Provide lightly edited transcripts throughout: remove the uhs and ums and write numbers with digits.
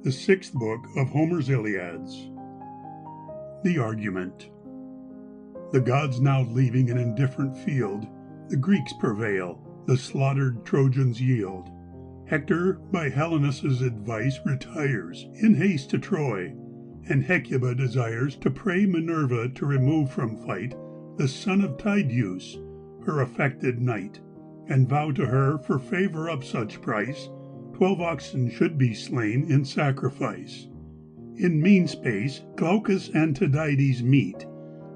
the 6th book of Homer's Iliads. The argument. The gods now leaving an indifferent field, the Greeks prevail, the slaughtered Trojans yield. Hector, by Helenus' advice, retires in haste to Troy, and Hecuba desires to pray Minerva to remove from fight the son of Tydeus, her affected knight, and vow to her for favor of such price 12 oxen should be slain in sacrifice. In mean space Glaucus and Tydides meet,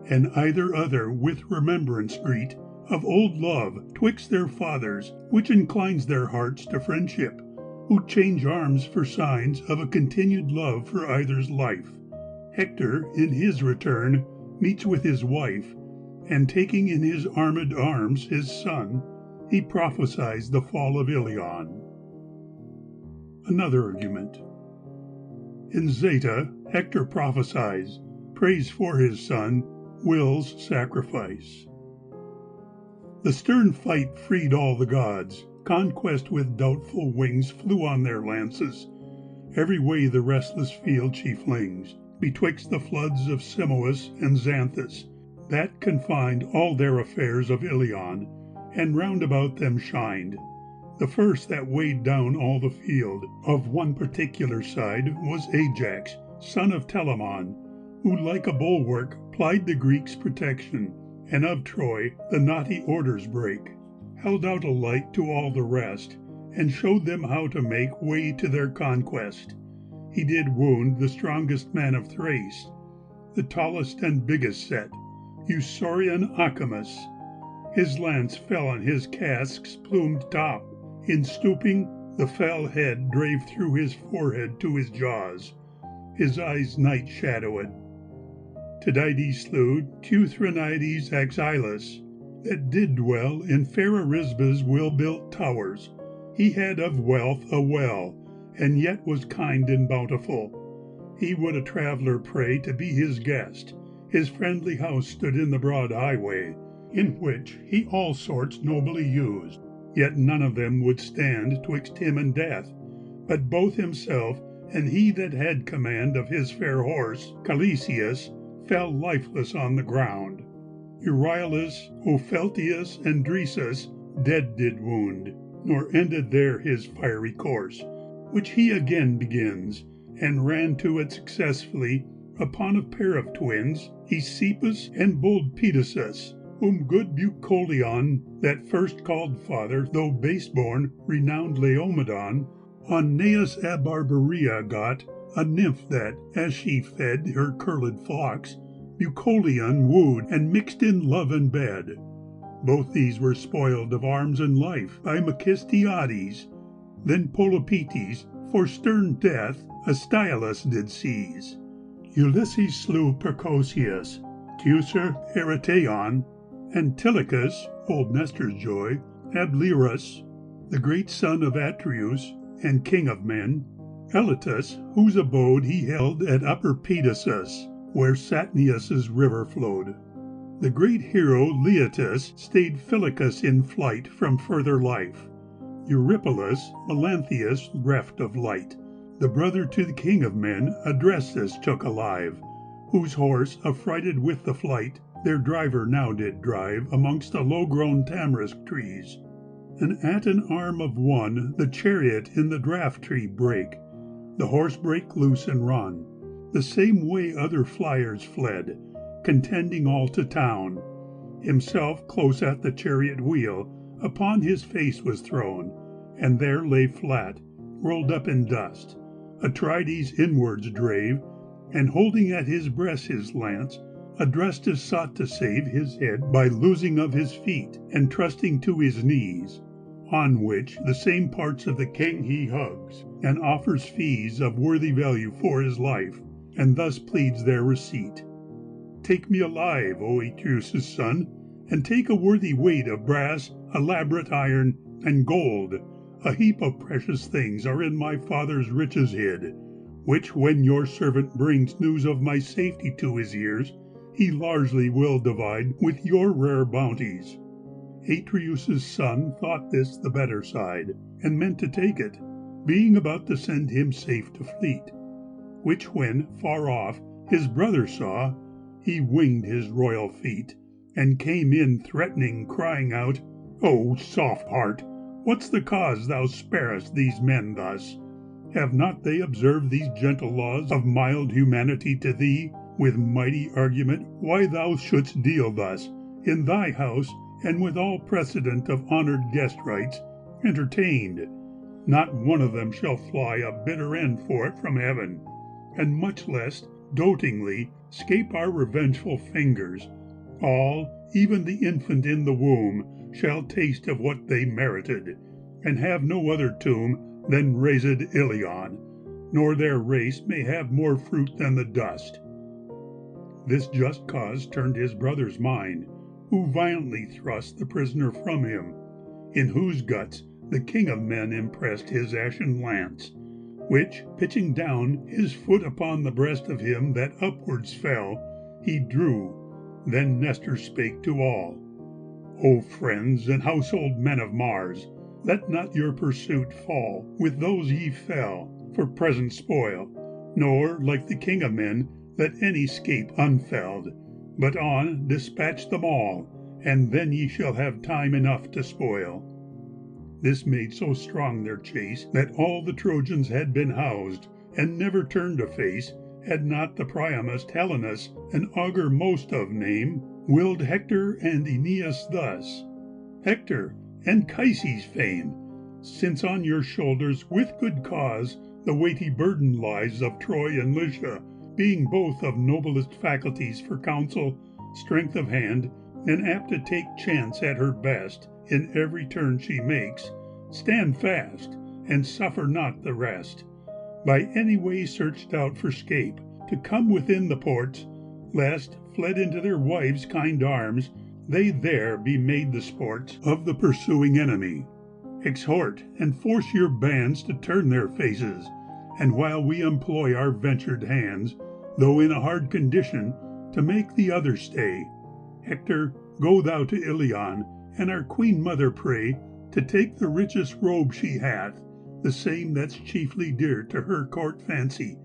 and either other with remembrance greet of old love twixt their fathers, which inclines their hearts to friendship, who change arms for signs of a continued love for either's life. Hector, in his return, meets with his wife, and taking in his armed arms his son, he prophesies the fall of Ilion. Another argument. In Zeta, Hector prophesies, prays for his son, wills sacrifice. The stern fight freed all the gods. Conquest with doubtful wings flew on their lances. Every way the restless field she flings, betwixt the floods of Simois and Xanthus, that confined all their affairs of Ilion, and round about them shined. The first that weighed down all the field, of one particular side, was Ajax, son of Telamon, who like a bulwark plied the Greeks' protection, and of Troy the knotty orders brake, held out a light to all the rest, and showed them how to make way to their conquest. He did wound the strongest man of Thrace, the tallest and biggest set, Eusorbian Acamas. His lance fell on his casque's plumed top. In stooping, the fell head drave through his forehead to his jaws, his eyes night-shadowed. Tydides slew Teuthronides Axylus, that did dwell in fair Arisba's well-built towers. He had of wealth a well, and yet was kind and bountiful. He would a traveller pray to be his guest. His friendly house stood in the broad highway, in which he all sorts nobly used. Yet none of them would stand twixt him and death, but both himself and he that had command of his fair horse, Calesius, fell lifeless on the ground. Euryalus, Opheltius, and Dresus dead did wound, nor ended there his fiery course, which he again begins, and ran to it successfully upon a pair of twins, Aesepus and bold Pedasus, whom good Bucolion, that first called father, though base-born, renowned Laomedon, on Neus Abarbaria got, a nymph that, as she fed her curled flocks, Bucolion wooed and mixed in love and bed. Both these were spoiled of arms and life by Megistiades. Then Polypoetes, for stern death, Astyalus did seize. Ulysses slew Percosius, Teucer Ereteon, Antilochus, old Nestor's joy, Ablerus, the great son of Atreus and king of men, Elatus, whose abode he held at Upper Pedasus, where Satnius' river flowed. The great hero Leitus stayed Phylacus in flight from further life. Eurypylus, Melanthius reft of light, the brother to the king of men, Adrestus took alive, whose horse, affrighted with the flight, their driver now did drive amongst the low-grown tamarisk trees. And at an arm of one the chariot in the draught-tree brake, the horse brake loose and run. The same way other flyers fled, contending all to town. Himself close at the chariot wheel, upon his face was thrown, and there lay flat, rolled up in dust. Atrides inwards drave, and holding at his breast his lance, Adrestus sought to save his head by losing of his feet, and trusting to his knees, on which the same parts of the king he hugs, and offers fees of worthy value for his life, and thus pleads their receipt. Take me alive, O Atreus' son, and take a worthy weight of brass, elaborate iron, and gold. A heap of precious things are in my father's riches hid, which when your servant brings news of my safety to his ears, he largely will divide with your rare bounties. Atreus' son thought this the better side, and meant to take it, being about to send him safe to fleet, which when, far off, his brother saw, he winged his royal feet, and came in threatening, crying out, "O soft heart, what's the cause thou sparest these men thus? Have not they observed these gentle laws of mild humanity to thee, with mighty argument why thou shouldst deal thus, in thy house, and with all precedent of honored guest rights, entertained? Not one of them shall fly a bitter end for it from heaven, and much less, dotingly, scape our revengeful fingers. All, even the infant in the womb, shall taste of what they merited, and have no other tomb than raised Ilion, nor their race may have more fruit than the dust." This just cause turned his brother's mind, who violently thrust the prisoner from him, in whose guts the king of men impressed his ashen lance, which, pitching down his foot upon the breast of him that upwards fell, he drew. Then Nestor spake to all, "O friends and household men of Mars, let not your pursuit fall with those ye fell, for present spoil, nor, like the king of men, let any scape unfelled, but on dispatch them all, and then ye shall have time enough to spoil." This made so strong their chase that all the Trojans had been housed, and never turned a face, had not the Priamist Helenus, an augur most of name, willed Hector and Aeneas thus: "Hector, Anchises' fame, since on your shoulders with good cause the weighty burden lies of Troy and Lycia, being both of noblest faculties for counsel, strength of hand, and apt to take chance at her best in every turn she makes, stand fast, and suffer not the rest, by any way searched out for scape, to come within the ports, lest, fled into their wives' kind arms, they there be made the sports of the pursuing enemy. Exhort and force your bands to turn their faces, and while we employ our ventured hands, though in a hard condition, to make the other stay. Hector, go thou to Ilion, and our queen mother pray to take the richest robe she hath, the same that's chiefly dear to her court fancy,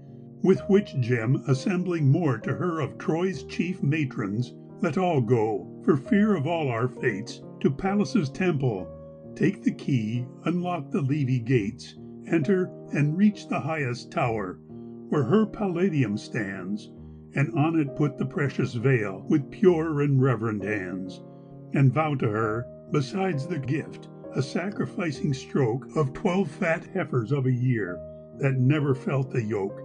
with which gem assembling more to her of Troy's chief matrons, let all go, for fear of all our fates, to Pallas' temple, take the key, unlock the levy gates, enter and reach the highest tower, where her palladium stands, and on it put the precious veil with pure and reverend hands, and vow to her, besides the gift, a sacrificing stroke of 12 fat heifers of a year, that never felt the yoke,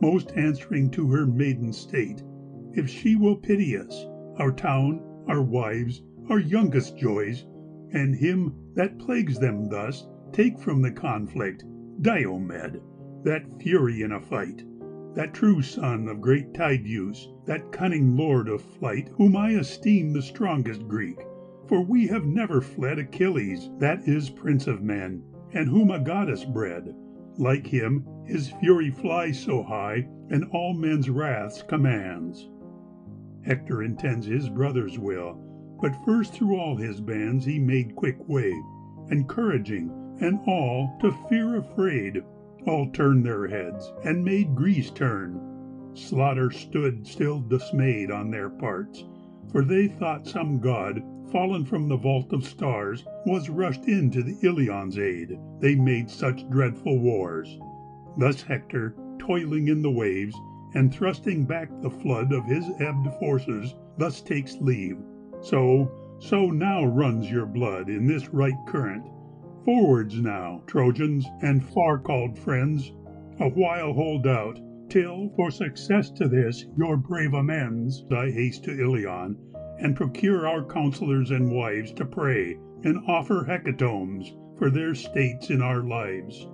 most answering to her maiden state, if she will pity us, our town, our wives, our youngest joys, and him that plagues them thus, take from the conflict, Diomed, that fury in a fight, that true son of great Tydeus, that cunning lord of flight, whom I esteem the strongest Greek, for we have never fled Achilles, that is prince of men, and whom a goddess bred. Like him, his fury flies so high, and all men's wraths commands. Hector intends his brother's will, but first through all his bands he made quick way, encouraging, and all, to fear afraid, all turned their heads, and made Greece turn. Slaughter stood still dismayed on their parts, for they thought some god, fallen from the vault of stars, was rushed in to the Ilion's aid, they made such dreadful wars. Thus Hector, toiling in the waves, and thrusting back the flood of his ebbed forces, thus takes leave. So now runs your blood in this right current. Forwards now, Trojans, and far-called friends, a while hold out, till, for success to this your brave amends, I haste to Ilion, and procure our counsellors and wives to pray, and offer hecatombs for their states in our lives.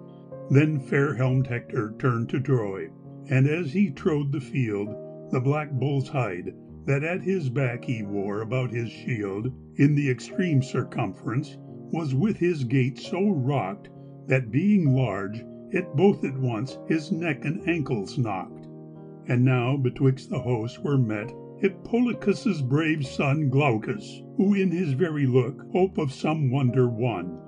Then fair-helmed Hector turned to Troy, and as he trode the field, the black bull's hide, that at his back he wore about his shield, in the extreme circumference, was with his gait so rocked, that being large, it both at once his neck and ankles knocked. And now betwixt the hosts were met Hippolochus' brave son Glaucus, who in his very look hope of some wonder won,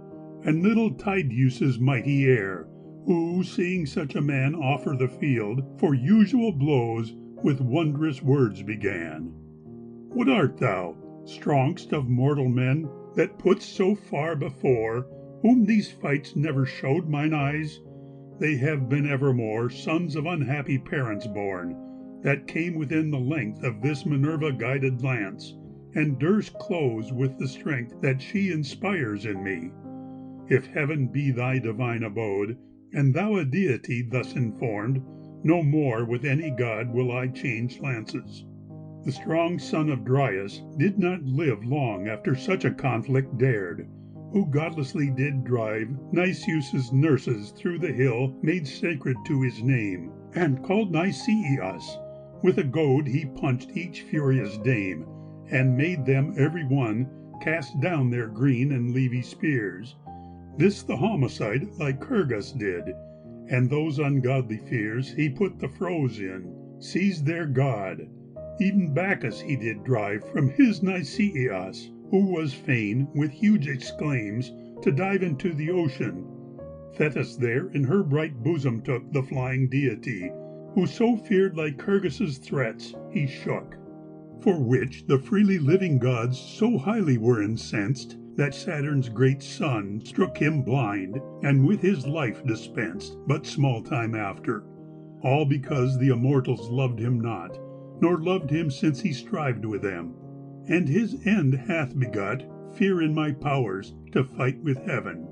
and little Tydeus' mighty heir, who, seeing such a man offer the field for usual blows, with wondrous words began. What art thou, strongest of mortal men, that putst so far before, whom these fights never showed mine eyes? They have been evermore sons of unhappy parents born, that came within the length of this Minerva-guided lance, and durst close with the strength that she inspires in me. If heaven be thy divine abode, and thou a deity thus informed, no more with any god will I change lances. The strong son of Dryas did not live long after such a conflict dared, who godlessly did drive Niceus' nurses through the hill made sacred to his name, and called Niceas. With a goad he punched each furious dame, and made them every one cast down their green and leafy spears. This the homicide Lycurgus did, and those ungodly fears he put the froze in, seized their god. Even Bacchus he did drive from his Niceas, who was fain, with huge exclaims, to dive into the ocean. Thetis there in her bright bosom took the flying deity, who so feared Lycurgus' threats he shook. For which the freely living gods so highly were incensed, that Saturn's great son struck him blind, and with his life dispensed, but small time after. All because the immortals loved him not, nor loved him since he strived with them. And his end hath begot fear in my powers to fight with heaven.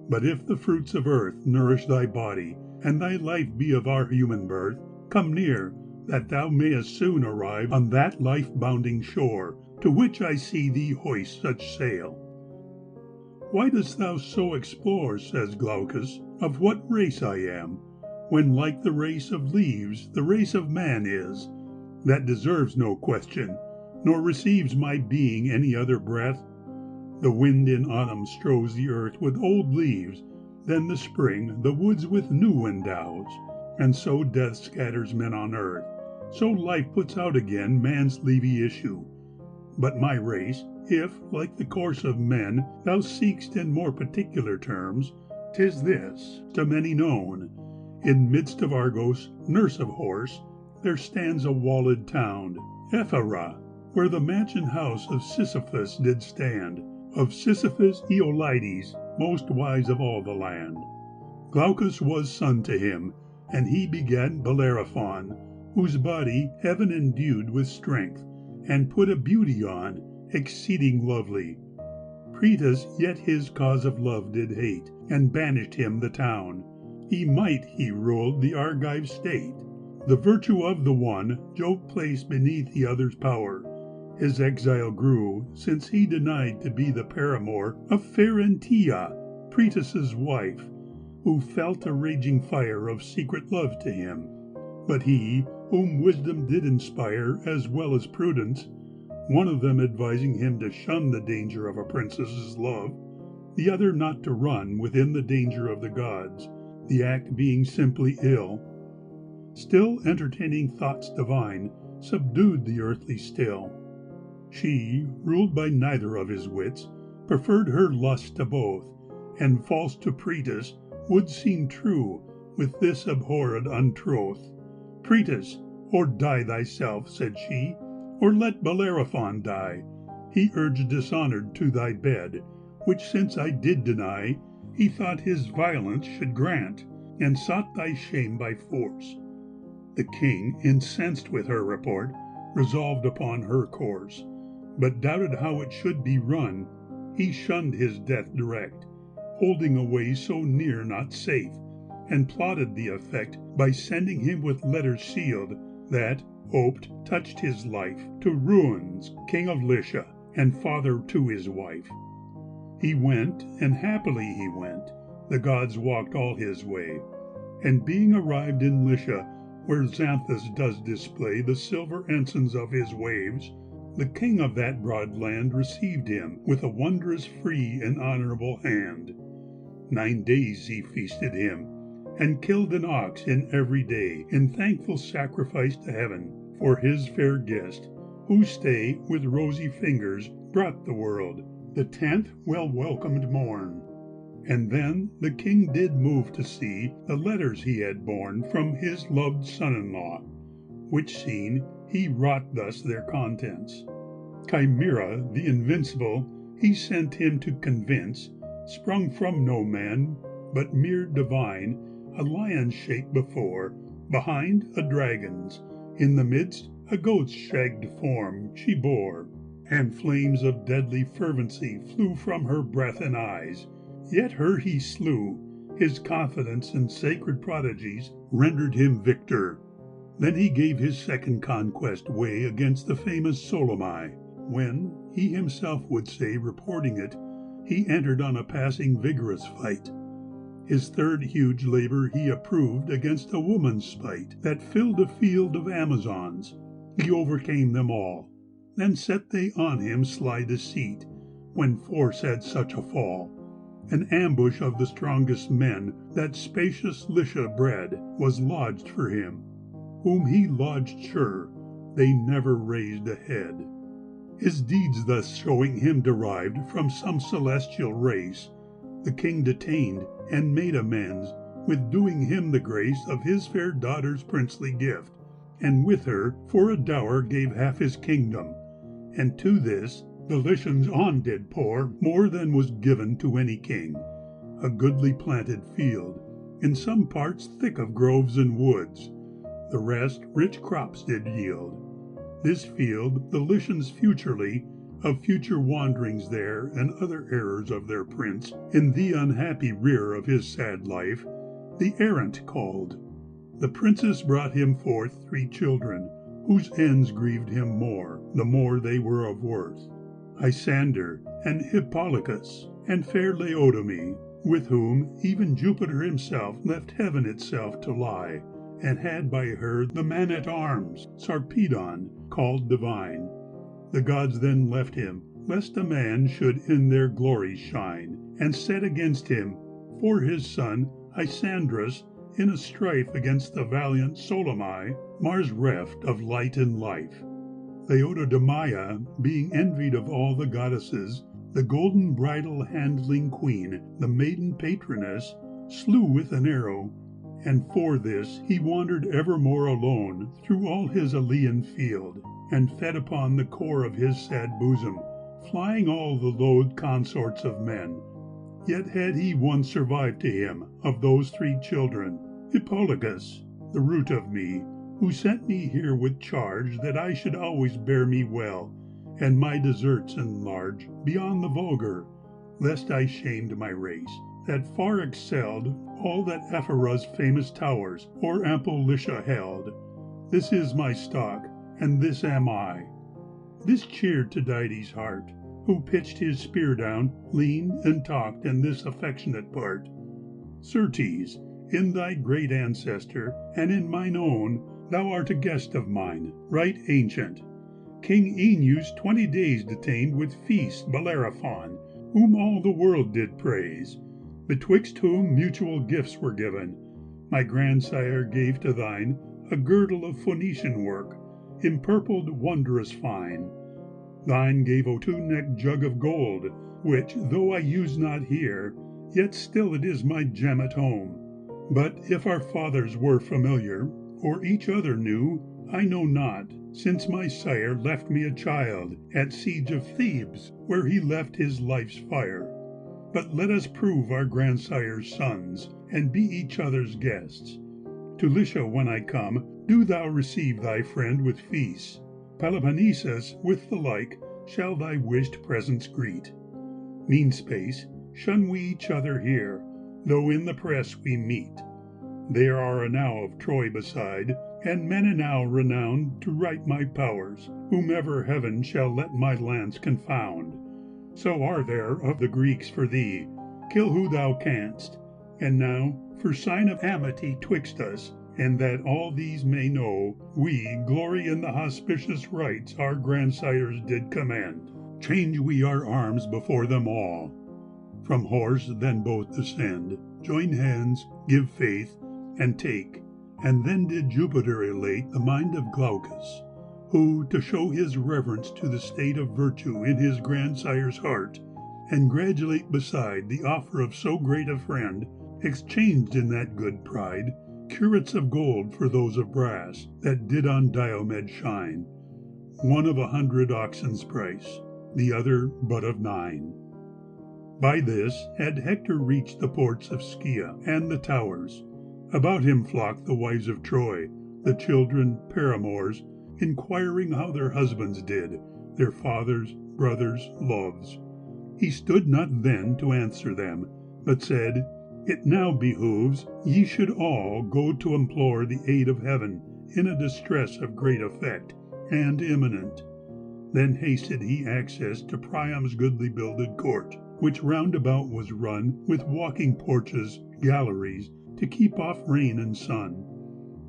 But if the fruits of earth nourish thy body, and thy life be of our human birth, come near, that thou mayest soon arrive on that life-bounding shore, to which I see thee hoist such sail. Why dost thou so explore, says Glaucus, of what race I am, when like the race of leaves the race of man is, that deserves no question, nor receives my being any other breath? The wind in autumn strows the earth with old leaves, then the spring the woods with new endows, and so death scatters men on earth, so life puts out again man's leafy issue. But my race, if, like the course of men, thou seek'st in more particular terms, 'tis this, to many known. In midst of Argos, nurse of horse, there stands a walled town, Ephyra, where the mansion house of Sisyphus did stand, of Sisyphus Aeolides, most wise of all the land. Glaucus was son to him, and he begat Bellerophon, whose body heaven endued with strength, and put a beauty on, exceeding lovely. Proetus yet his cause of love did hate, and banished him the town. He ruled the Argive state. The virtue of the one Jove placed beneath the other's power. His exile grew, since he denied to be the paramour of fair Antea, Proetus' wife, who felt a raging fire of secret love to him. But he, whom wisdom did inspire as well as prudence, one of them advising him to shun the danger of a princess's love, the other not to run within the danger of the gods, the act being simply ill, still entertaining thoughts divine, subdued the earthly still. She, ruled by neither of his wits, preferred her lust to both, and false to Proetus would seem true with this abhorred untroth. Proetus, or die thyself, said she, or let Bellerophon die. He urged dishonored to thy bed, which since I did deny, he thought his violence should grant, and sought thy shame by force. The king, incensed with her report, resolved upon her course, but doubted how it should be run. He shunned his death direct, holding away so near not safe, and plotted the effect by sending him with letters sealed, that, hoped, touched his life, to Ruins, king of Lycia, and father to his wife. He went, and happily he went, the gods walked all his way, and being arrived in Lycia, where Xanthus does display the silver ensigns of his waves, the king of that broad land received him with a wondrous free and honorable hand. 9 days he feasted him, and killed an ox in every day, in thankful sacrifice to heaven for his fair guest, whose stay with rosy fingers brought the world the 10th well-welcomed morn. And then the king did move to see the letters he had borne from his loved son-in-law, which seen, he wrought thus their contents. Chimera, the invincible, he sent him to convince, sprung from no man, but mere divine, a lion's shape before, behind a dragon's, in the midst a goat's shagged form she bore, and flames of deadly fervency flew from her breath and eyes. Yet her he slew, his confidence in sacred prodigies rendered him victor. Then he gave his second conquest way against the famous Solomai, when, he himself would say, reporting it, he entered on a passing vigorous fight. His third huge labor he approved against a woman's spite, that filled a field of Amazons. He overcame them all. Then set they on him sly deceit, when force had such a fall. An ambush of the strongest men, that spacious Lycia bred, was lodged for him, whom he lodged sure, they never raised a head. His deeds thus showing him derived from some celestial race, the king detained and made amends, with doing him the grace of his fair daughter's princely gift, and with her for a dower gave half his kingdom, and to this the Lycians on did pour more than was given to any king, a goodly planted field, in some parts thick of groves and woods, the rest rich crops did yield. This field the Lycians futurely, of future wanderings there and other errors of their prince, in the unhappy rear of his sad life, the errant called. The princess brought him forth 3 children, whose ends grieved him more, the more they were of worth, Isander, and Hippolochus, and fair Laodame, with whom even Jupiter himself left heaven itself to lie, and had by her the man-at-arms, Sarpedon, called divine. The gods then left him, lest a man should in their glory shine, and set against him, for his son, Isandrus, in a strife against the valiant Solomai, Mars reft of light and life. Laodamia, being envied of all the goddesses, the golden bridle-handling queen, the maiden patroness, slew with an arrow, and for this he wandered evermore alone through all his Ilian field, and fed upon the core of his sad bosom, flying all the loathed consorts of men. Yet had he one survived to him of those 3 children, Hippolochus, the root of me, who sent me here with charge that I should always bear me well, and my deserts enlarge beyond the vulgar, lest I shamed my race, that far excelled all that Ephyra's famous towers or ample Lycia held. This is my stock, and this am I. This cheered Tydides' heart, who pitched his spear down, leaned, and talked in this affectionate part. Certes, in thy great ancestor, and in mine own, thou art a guest of mine, right ancient. King Oeneus 20 days detained with feast Bellerophon, whom all the world did praise, betwixt whom mutual gifts were given. My grandsire gave to thine a girdle of Phoenician work, empurpled wondrous fine. Thine gave a 2-necked jug of gold, which, though I use not here, yet still it is my gem at home. But if our fathers were familiar, or each other knew, I know not, since my sire left me a child at siege of Thebes, where he left his life's fire. But let us prove our grandsire's sons, and be each other's guests. To Lycia when I come, do thou receive thy friend with feasts. Peloponnesus with the like shall thy wished presence greet. Mean space, shun we each other here, though in the press we meet. There are enow of Troy beside, and men enow renowned to write my powers, whomever heaven shall let my lance confound. So are there of the Greeks for thee, kill who thou canst. And now, for sign of amity twixt us, and that all these may know, we glory in the auspicious rites our grandsires did command. Change we our arms before them all. From horse then both descend, join hands, give faith, and take. And then did Jupiter elate the mind of Glaucus, who, to show his reverence to the state of virtue in his grandsire's heart, and gratulate beside the offer of so great a friend, exchanged in that good pride curates of gold for those of brass that did on Diomed shine, one of 100 oxen's price, the other but of 9. By this had Hector reached the ports of Scia and the towers. About him flocked the wives of Troy, the children, paramours, inquiring how their husbands did, their fathers, brothers, loves. He stood not then to answer them, but said, It now behooves ye should all go to implore the aid of heaven in a distress of great effect and imminent. Then hasted he access to Priam's goodly builded court, which round about was run with walking porches, galleries, to keep off rain and sun.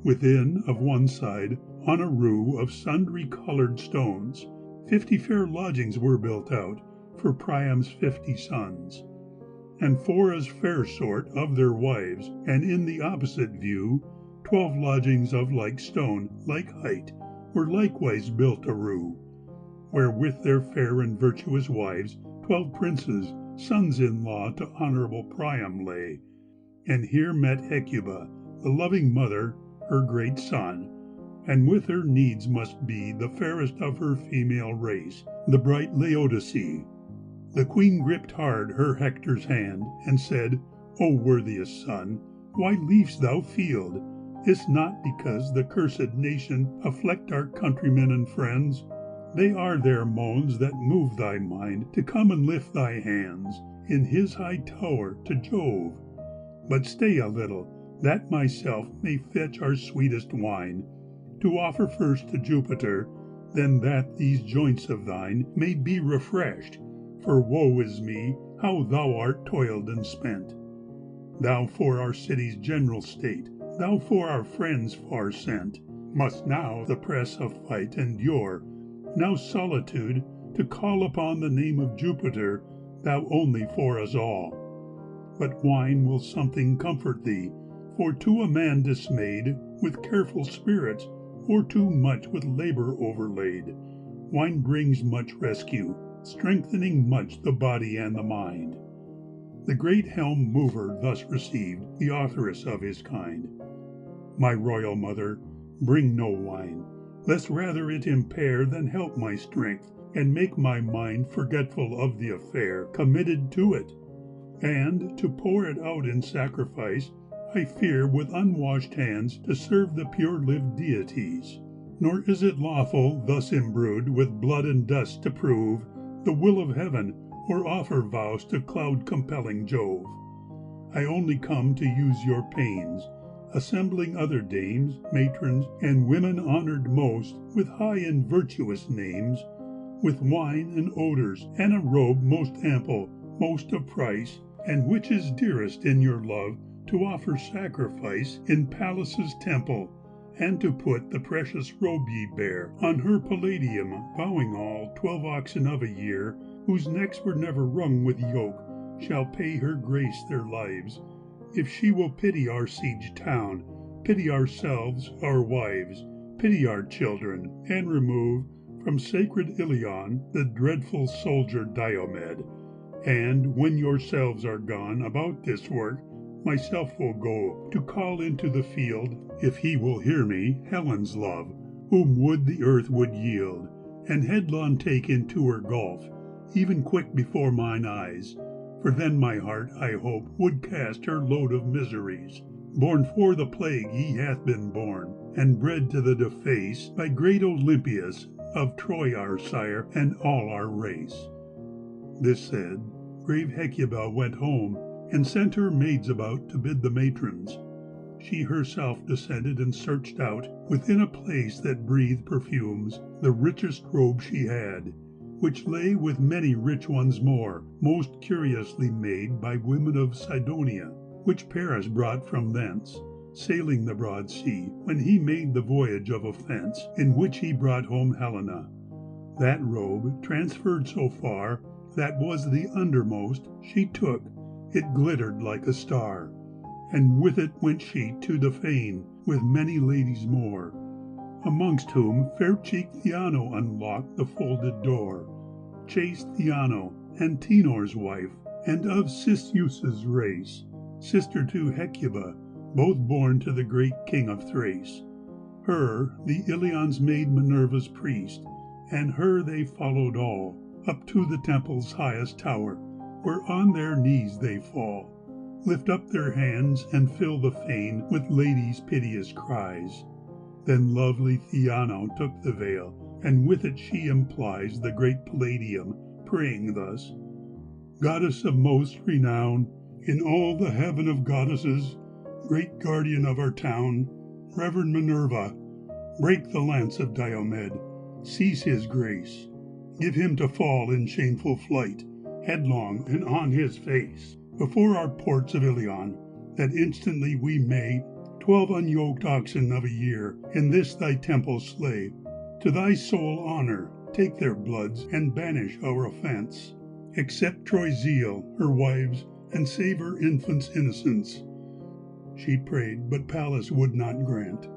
Within, of one side, on a roue of sundry coloured stones, 50 fair lodgings were built out for Priam's 50 sons, and for as fair sort of their wives, and in the opposite view 12 lodgings of like stone, like height, were likewise built a roue, where with their fair and virtuous wives 12 princes, sons-in-law to honourable Priam lay. And here met Hecuba, the loving mother, her great son, and with her needs must be the fairest of her female race, the bright Laodice. The queen gripped hard her Hector's hand, and said, O worthiest son, why leav'st thou field? Is't not because the cursed nation afflict our countrymen and friends? They are their moans that move thy mind to come and lift thy hands in his high tower to Jove. But stay a little, that myself may fetch our sweetest wine, to offer first to Jupiter, then that these joints of thine may be refreshed, for woe is me, how thou art toiled and spent. Thou for our city's general state, thou for our friends far sent, must now the press of fight endure, now solitude, to call upon the name of Jupiter, thou only for us all. But wine will something comfort thee, for to a man dismayed with careful spirits, or too much with labour overlaid, wine brings much rescue, strengthening much the body and the mind. The great helm mover thus received the authoress of his kind. My royal mother, bring no wine, lest rather it impair than help my strength, and make my mind forgetful of the affair committed to it. And to pour it out in sacrifice, I fear with unwashed hands to serve the pure-lived deities. Nor is it lawful thus imbrued with blood and dust to prove the will of heaven, or offer vows to cloud-compelling Jove. I only come to use your pains, assembling other dames, matrons, and women honoured most with high and virtuous names, with wine and odours, and a robe most ample, most of price, and which is dearest in your love, to offer sacrifice in Pallas's temple, and to put the precious robe ye bear on her palladium, vowing all 12 oxen of a year, whose necks were never wrung with yoke, shall pay her grace their lives, if she will pity our siege town, pity ourselves, our wives, pity our children, and remove from sacred Ilion the dreadful soldier Diomed. And when yourselves are gone about this work, myself will go to call into the field, if he will hear me, Helen's love, whom would the earth would yield, and headlong take into her gulf, even quick before mine eyes, for then my heart, I hope, would cast her load of miseries. Born for the plague he hath been born, and bred to the deface by great Olympius, of Troy our sire, and all our race. This said, brave Hecuba went home, and sent her maids about to bid the matrons. She herself descended and searched out, within a place that breathed perfumes, the richest robe she had, which lay with many rich ones more, most curiously made by women of Sidonia, which Paris brought from thence, sailing the broad sea, when he made the voyage of offence, in which he brought home Helena. That robe, transferred so far, that was the undermost, she took, it glittered like a star, and with it went she to the fane, with many ladies more, amongst whom fair-cheeked Theano unlocked the folded door. Chaste Theano, Antenor's wife, and of Cisseus's race, sister to Hecuba, both born to the great king of Thrace. Her the Ilion's made Minerva's priest, and her they followed all, up to the temple's highest tower, where on their knees they fall, lift up their hands, and fill the fane with ladies' piteous cries. Then lovely Theano took the veil, and with it she implies the great Palladium, praying thus: Goddess of most renown, in all the heaven of goddesses, great guardian of our town, Reverend Minerva, break the lance of Diomed, seize his grace, give him to fall in shameful flight, headlong and on his face, before our ports of Ilion, that instantly we may 12 unyoked oxen of a year in this thy temple slay. To thy sole honor take their bloods, and banish our offense. Accept Troy's zeal, her wives, and save her infants' innocence. She prayed, but Pallas would not grant.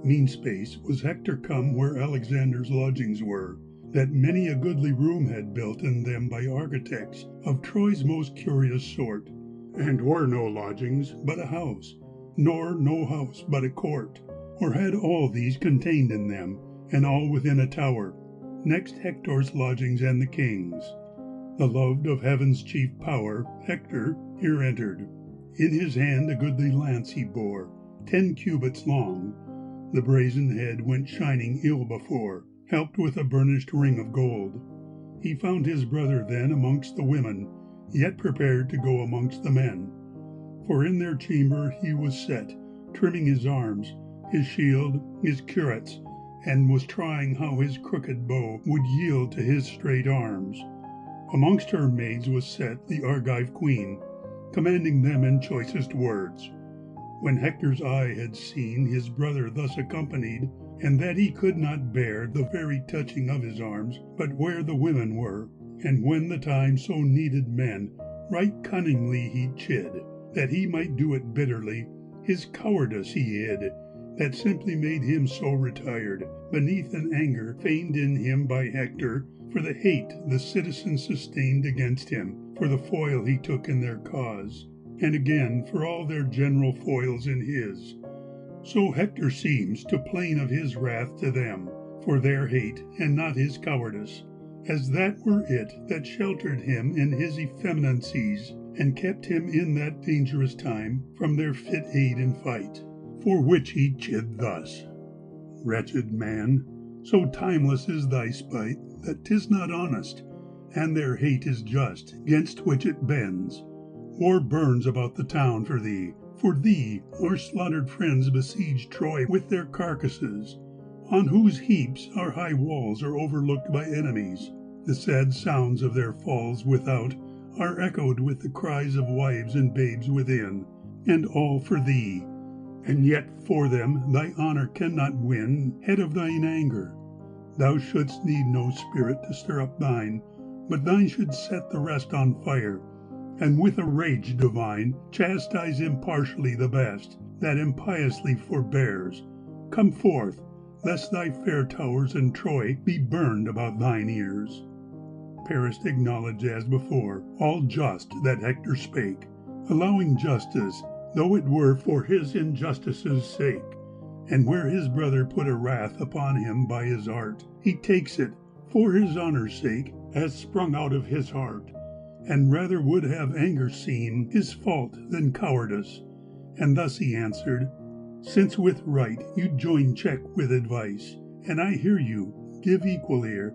Mean space was Hector come where Alexander's lodgings were, that many a goodly room had built in them by architects of Troy's most curious sort, and were no lodgings but a house, nor no house but a court, or had all these contained in them, and all within a tower. Next Hector's lodgings and the king's. The loved of heaven's chief power, Hector, here entered. In his hand a goodly lance he bore, 10 cubits long. The brazen head went shining ill before, helped with a burnished ring of gold. He found his brother then amongst the women, yet prepared to go amongst the men. For in their chamber he was set, trimming his arms, his shield, his cuirass, and was trying how his crooked bow would yield to his straight arms. Amongst her maids was set the Argive queen, commanding them in choicest words. When Hector's eye had seen his brother thus accompanied, and that he could not bear the very touching of his arms, but where the women were, and when the time so needed men, right cunningly he chid, that he might do it bitterly, his cowardice he hid, that simply made him so retired, beneath an anger feigned in him by Hector, for the hate the citizens sustained against him, for the foil he took in their cause, and again for all their general foils in his. So Hector seems to plain of his wrath to them, for their hate, and not his cowardice, as that were it that sheltered him in his effeminacies, and kept him in that dangerous time from their fit aid in fight, for which he chid thus: Wretched man, so timeless is thy spite, that 'tis not honest, and their hate is just, 'gainst which it bends. War burns about the town for thee, our slaughtered friends besiege Troy with their carcasses, on whose heaps our high walls are overlooked by enemies. The sad sounds of their falls without are echoed with the cries of wives and babes within, and all for thee. And yet for them thy honor cannot win head of thine anger. Thou shouldst need no spirit to stir up thine, but thine should set the rest on fire, and with a rage divine chastise impartially the best, that impiously forbears. Come forth, lest thy fair towers in Troy be burned about thine ears. Paris acknowledged as before all just that Hector spake, allowing justice, though it were for his injustice's sake. And where his brother put a wrath upon him by his art, he takes it, for his honor's sake, as sprung out of his heart, and rather would have anger seem his fault than cowardice. And thus he answered: Since with right you join check with advice, and I hear you, give equal ear,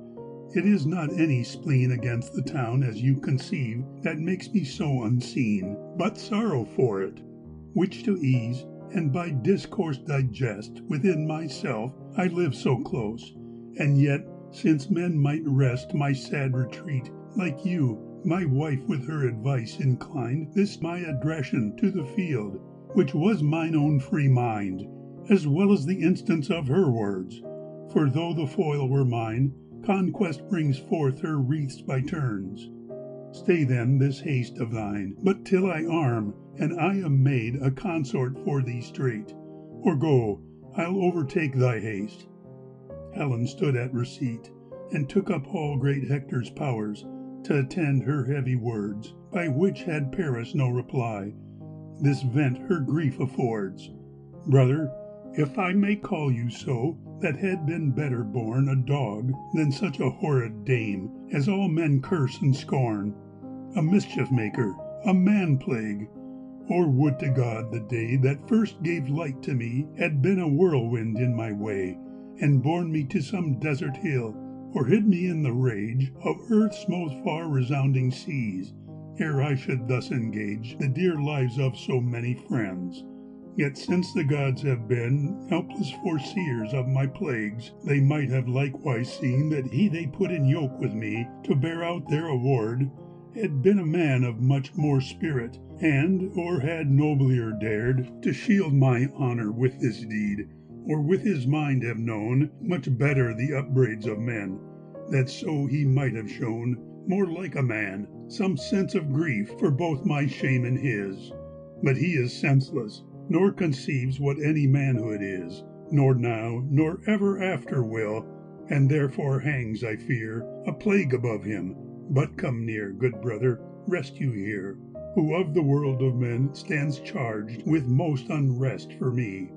it is not any spleen against the town as you conceive that makes me so unseen, but sorrow for it, which to ease, and by discourse digest within myself, I live so close, and yet, since men might rest my sad retreat, like you, my wife with her advice inclined this my addression to the field, which was mine own free mind, as well as the instance of her words. For though the foil were mine, conquest brings forth her wreaths by turns. Stay then this haste of thine, but till I arm, and I am made a consort for thee straight. Or go, I'll overtake thy haste. Helen stood at receipt, and took up all great Hector's powers, to attend her heavy words, by which had Paris no reply. This vent her grief affords. Brother, if I may call you so, that had been better born a dog than such a horrid dame as all men curse and scorn, a mischief maker, a man-plague. Or would to God the day that first gave light to me had been a whirlwind in my way, and borne me to some desert hill, or hid me in the rage of earth's most far resounding seas, ere I should thus engage the dear lives of so many friends. Yet since the gods have been helpless foreseers of my plagues, they might have likewise seen that he they put in yoke with me to bear out their award had been a man of much more spirit, and or had noblier dared to shield my honour with this deed, or with his mind have known much better the upbraids of men, that so he might have shown, more like a man, some sense of grief for both my shame and his. But he is senseless, nor conceives what any manhood is, nor now, nor ever after will, and therefore hangs, I fear, a plague above him. But come near, good brother, rest you here, who of the world of men stands charged with most unrest for me,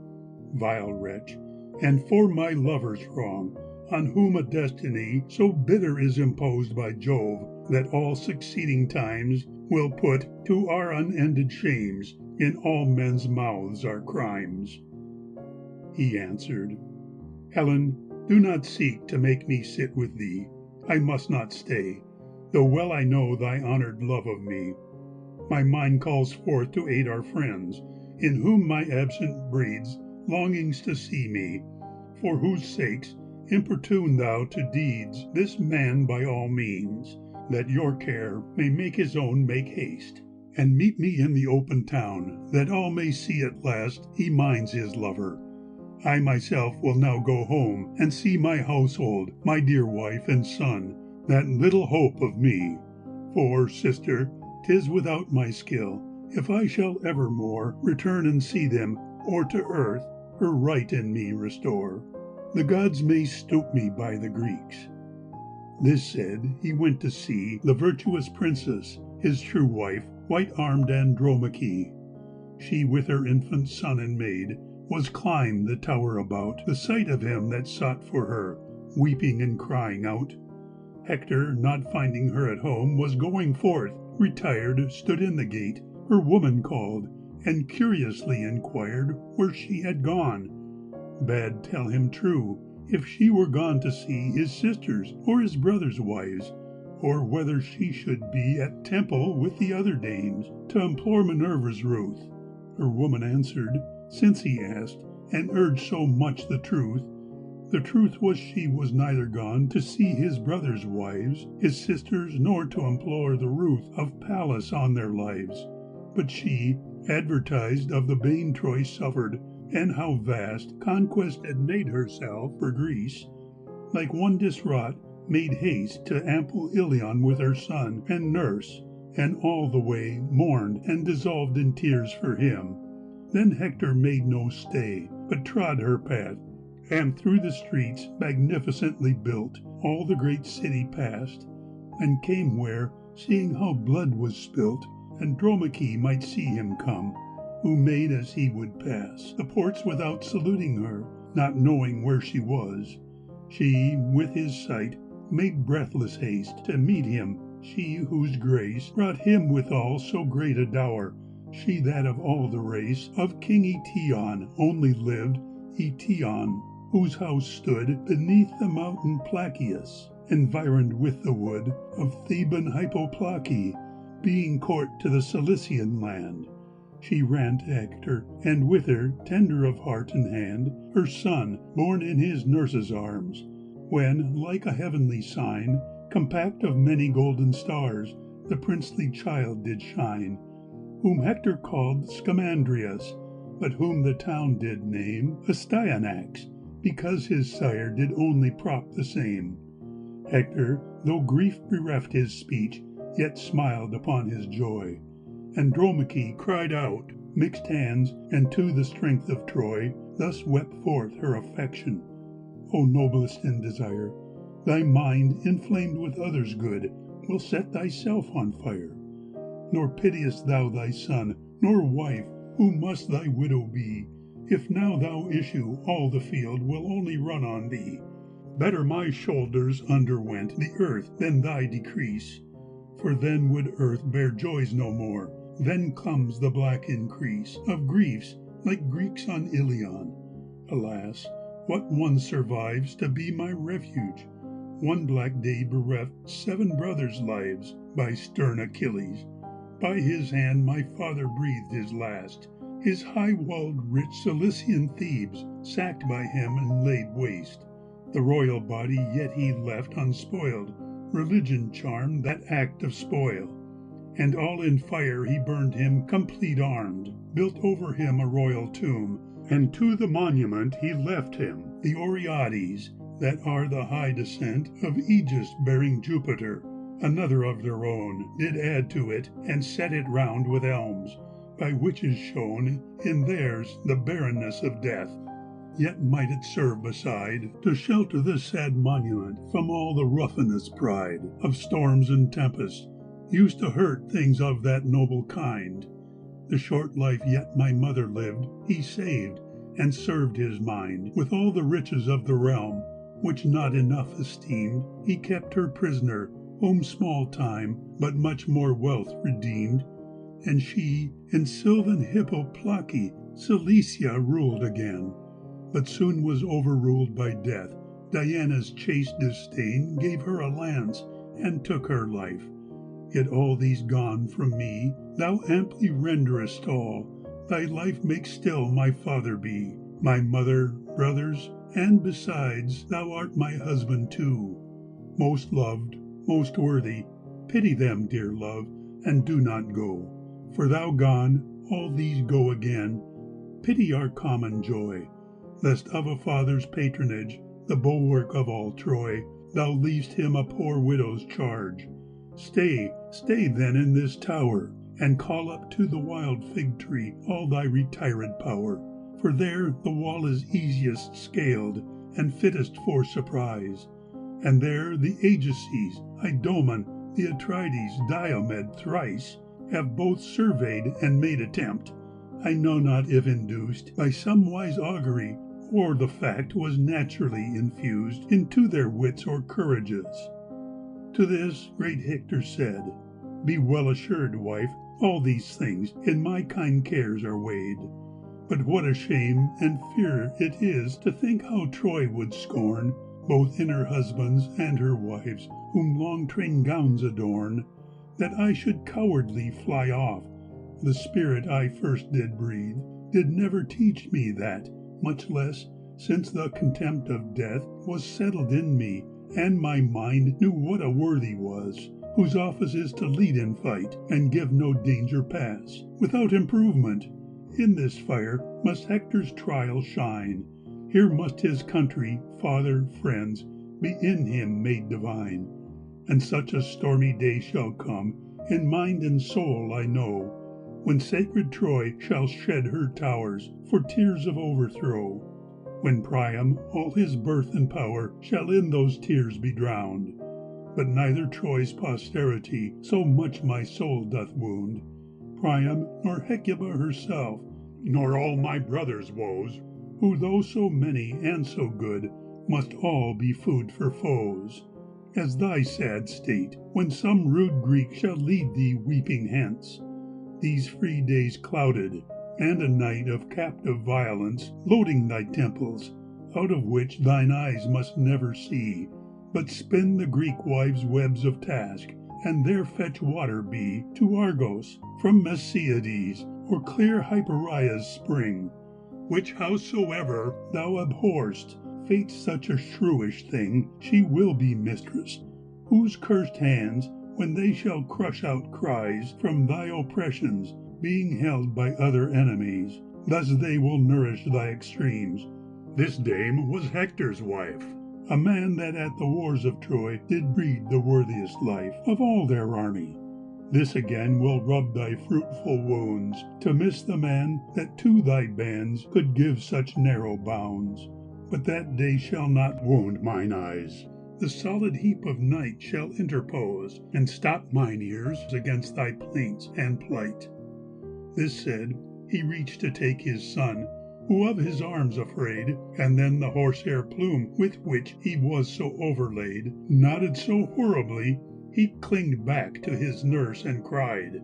vile wretch, and for my lover's wrong, on whom a destiny so bitter is imposed by Jove, that all succeeding times will put to our unended shames in all men's mouths our crimes. He answered, Helen, do not seek to make me sit with thee. I must not stay, though well I know thy honored love of me. My mind calls forth to aid our friends, in whom my absence breeds longings to see me, for whose sakes importune thou to deeds this man by all means, that your care may make his own make haste, and meet me in the open town, that all may see at last he minds his lover. I myself will now go home and see my household, my dear wife and son, that little hope of me. For, sister, 'tis without my skill, if I shall evermore return and see them, or to earth her right in me restore. The gods may stoop me by the Greeks. This said, he went to see the virtuous princess, his true wife, white-armed Andromache. She with her infant son and maid was climbed the tower about, the sight of him that sought for her, weeping and crying out. Hector, not finding her at home, was going forth, retired, stood in the gate, her woman called, and curiously inquired where she had gone. Bade tell him true, if she were gone to see his sisters or his brothers' wives, or whether she should be at temple with the other dames, to implore Minerva's ruth. Her woman answered, since he asked, and urged so much the truth was she was neither gone to see his brothers' wives, his sisters, nor to implore the ruth of Pallas on their lives, but she advertised of the bane Troy suffered, and how vast conquest had made herself for Greece, like one distraught, made haste to ample Iliad with her son and nurse, and all the way mourned and dissolved in tears for him. Then Hector made no stay, but trod her path, and through the streets magnificently built all the great city passed, and came where, seeing how blood was spilt, Andromache might see him come, who made as he would pass the ports without saluting her, not knowing where she was. She, with his sight, made breathless haste to meet him, she whose grace brought him withal so great a dower, she that of all the race of King Eetion only lived, Eetion, whose house stood beneath the mountain Placius, environed with the wood of Theban Hypoplace, being court to the Cilician land. She ran to Hector, and with her, tender of heart and hand, her son, born in his nurse's arms, when, like a heavenly sign, compact of many golden stars, the princely child did shine, whom Hector called Scamandrius, but whom the town did name Astyanax, because his sire did only prop the same. Hector, though grief bereft his speech, yet smiled upon his joy. Andromache cried out, mixed hands, and to the strength of Troy thus wept forth her affection. O noblest in desire, thy mind, inflamed with others' good, will set thyself on fire. Nor pitiest thou thy son, nor wife, who must thy widow be. If now thou issue, all the field will only run on thee. Better my shoulders underwent the earth than thy decrease. For then would earth bear joys no more. Then comes the black increase of griefs, like Greeks on Iliad. Alas, what one survives to be my refuge? One black day bereft 7 brothers' lives by stern Achilles. By his hand my father breathed his last. His high-walled, rich Cilician Thebes sacked by him and laid waste. The royal body yet he left unspoiled. Religion charmed that act of spoil. And all in fire he burned him complete armed, built over him a royal tomb, and to the monument he left him the Oreades, that are the high descent of Aegis bearing Jupiter. Another of their own did add to it, and set it round with elms, by which is shown in theirs the barrenness of death. Yet might it serve beside to shelter the sad monument from all the ruffinous pride of storms and tempests, used to hurt things of that noble kind. The short life yet my mother lived, he saved, and served his mind with all the riches of the realm, which not enough esteemed. He kept her prisoner, whom small time, but much more wealth redeemed. And she in sylvan Hippoplaci Cilicia ruled again, but soon was overruled by death. Diana's chaste disdain gave her a lance, and took her life. Yet all these gone from me, thou amply renderest all. Thy life makes still my father be, my mother, brothers, and besides thou art my husband too. Most loved, most worthy, pity them, dear love, and do not go. For thou gone, all these go again. Pity our common joy, lest of a father's patronage, the bulwark of all Troy, thou leav'st him a poor widow's charge. Stay, stay then in this tower, and call up to the wild fig tree all thy retired power. For there the wall is easiest scaled, and fittest for surprise. And there the Ajaces, Idomen, the Atrides, Diomed thrice, have both surveyed and made attempt. I know not if induced by some wise augury, or the fact was naturally infused into their wits or courages. To this great Hector said, Be well assured, wife, all these things in my kind cares are weighed. But what a shame and fear it is to think how Troy would scorn, both in her husbands and her wives, whom long trained gowns adorn, that I should cowardly fly off. The spirit I first did breathe did never teach me that, much less, since the contempt of death was settled in me, and my mind knew what a worthy was, whose office is to lead in fight, and give no danger pass, without improvement. In this fire must Hector's trial shine. Here must his country, father, friends, be in him made divine. And such a stormy day shall come, in mind and soul I know, when sacred Troy shall shed her towers for tears of overthrow. When Priam, all his birth and power, shall in those tears be drowned. But neither Troy's posterity so much my soul doth wound, Priam, nor Hecuba herself, nor all my brothers' woes, who though so many and so good, must all be food for foes. As thy sad state, when some rude Greek shall lead thee weeping hence, these free days clouded, and a night of captive violence loading thy temples, out of which thine eyes must never see, but spin the Greek wives' webs of task, and there fetch water be to Argos from Messiades, or clear Hyperia's spring, which howsoever thou abhorrest, fate such a shrewish thing, she will be mistress, whose cursed hands, when they shall crush out cries from thy oppressions, being held by other enemies, thus they will nourish thy extremes. This dame was Hector's wife, a man that at the wars of Troy did breed the worthiest life of all their army. This again will rub thy fruitful wounds, to miss the man that to thy bands could give such narrow bounds. But that day shall not wound mine eyes. the solid heap of night shall interpose, and stop mine ears against thy plaints and plight. This said, he reached to take his son, who of his arms afraid, and then the horsehair plume with which he was so overlaid, nodded so horribly, he clinged back to his nurse and cried.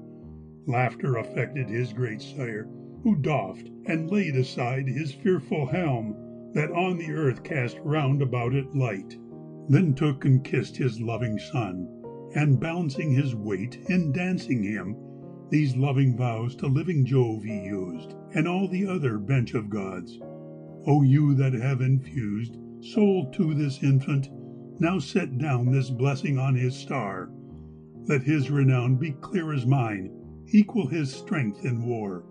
Laughter affected his great sire, who doffed and laid aside his fearful helm, that on the earth cast round about it light, then took and kissed his loving son, and balancing his weight in dancing him, these loving vows to living Jove he used, and all the other bench of gods. O you that have infused soul to this infant, now set down this blessing on his star. Let his renown be clear as mine, equal his strength in war,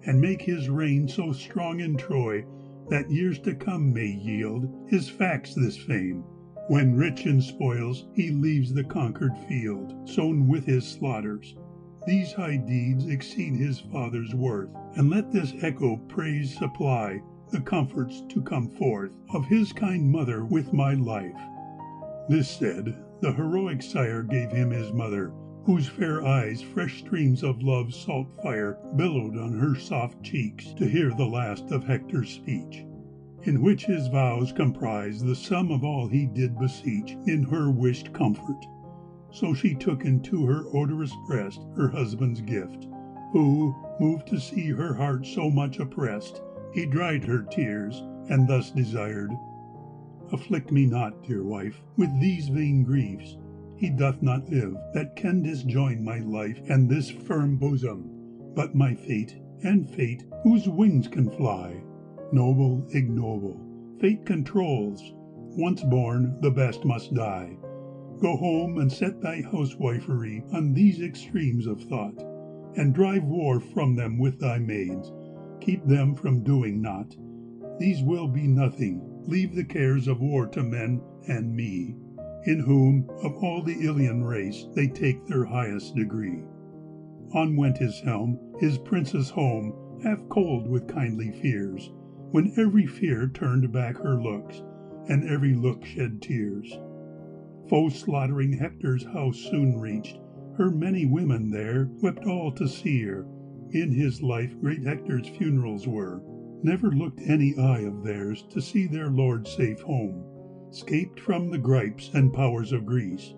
and make his reign so strong in Troy that years to come may yield his facts this fame, when rich in spoils he leaves the conquered field, sown with his slaughters. These high deeds exceed his father's worth, and let this echo praise supply the comforts to come forth of his kind mother with my life. This said, the heroic sire gave him his mother, whose fair eyes fresh streams of love's salt fire billowed on her soft cheeks to hear the last of Hector's speech, in which his vows comprise the sum of all he did beseech in her wished comfort. So she took into her odorous breast her husband's gift, who, moved to see her heart so much oppressed, he dried her tears, and thus desired, Afflict me not, dear wife, with these vain griefs. He doth not live that can disjoin my life and this firm bosom, but my fate, and fate whose wings can fly. Noble, ignoble, fate controls. Once born, the best must die. Go home and set thy housewifery on these extremes of thought, and drive war from them with thy maids. Keep them from doing naught. These will be nothing. Leave the cares of war to men and me, in whom, of all the Ilian race, they take their highest degree. On went his helm, his princess home, half cold with kindly fears, when every fear turned back her looks, and every look shed tears. Foe-slaughtering Hector's house soon reached, her many women there wept all to see her. In his life great Hector's funerals were, never looked any eye of theirs to see their lord safe home, scaped from the gripes and powers of Greece.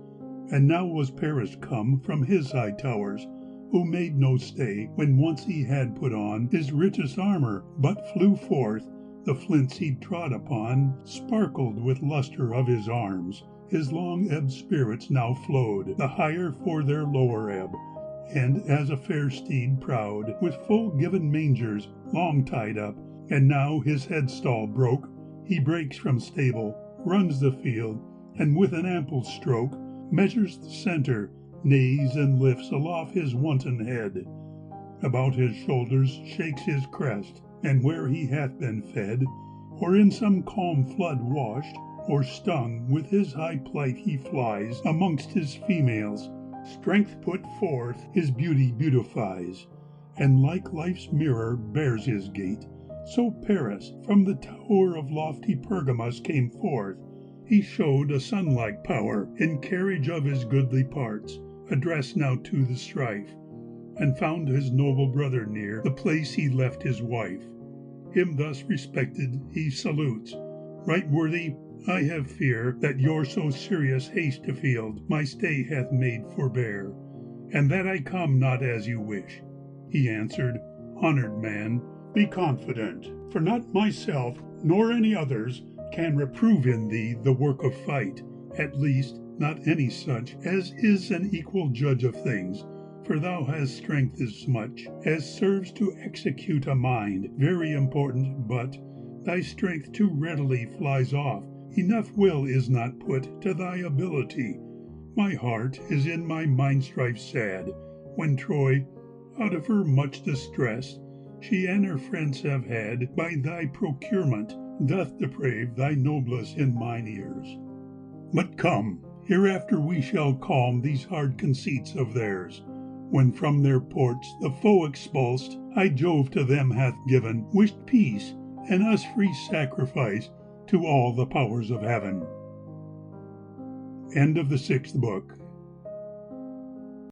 And now was Paris come from his high towers, who made no stay when once he had put on his richest armor, but flew forth. The flints he trod upon sparkled with luster of his arms. His long-ebbed spirits now flowed the higher for their lower ebb, and as a fair steed proud, with full given mangers long tied up, and now his headstall broke, he breaks from stable, runs the field, and with an ample stroke measures the centre, neighs and lifts aloft his wanton head. About his shoulders shakes his crest, and where he hath been fed, or in some calm flood washed, or stung with his high plight, he flies amongst his females, strength put forth his beauty beautifies, and like life's mirror bears his gait. So Paris from the tower of lofty Pergamus came forth. He showed a sun-like power in carriage of his goodly parts, addressed now to the strife, and found his noble brother near the place he left his wife. Him thus respected he salutes, Right worthy, I have fear that your so serious haste to field my stay hath made forbear, and that I come not as you wish. He answered, Honored man, be confident, for not myself nor any others can reprove in thee the work of fight, at least not any such as is an equal judge of things, for thou hast strength as much as serves to execute a mind very important, but thy strength too readily flies off. Enough will is not put to thy ability. My heart is in my mind strife sad, when Troy, out of her much distress, she and her friends have had, by thy procurement, doth deprave thy noblesse in mine ears. But come, hereafter we shall calm these hard conceits of theirs, when from their ports the foe expulsed, high Jove to them hath given wished peace, and us free sacrifice to all the powers of heaven. End of the 6th book.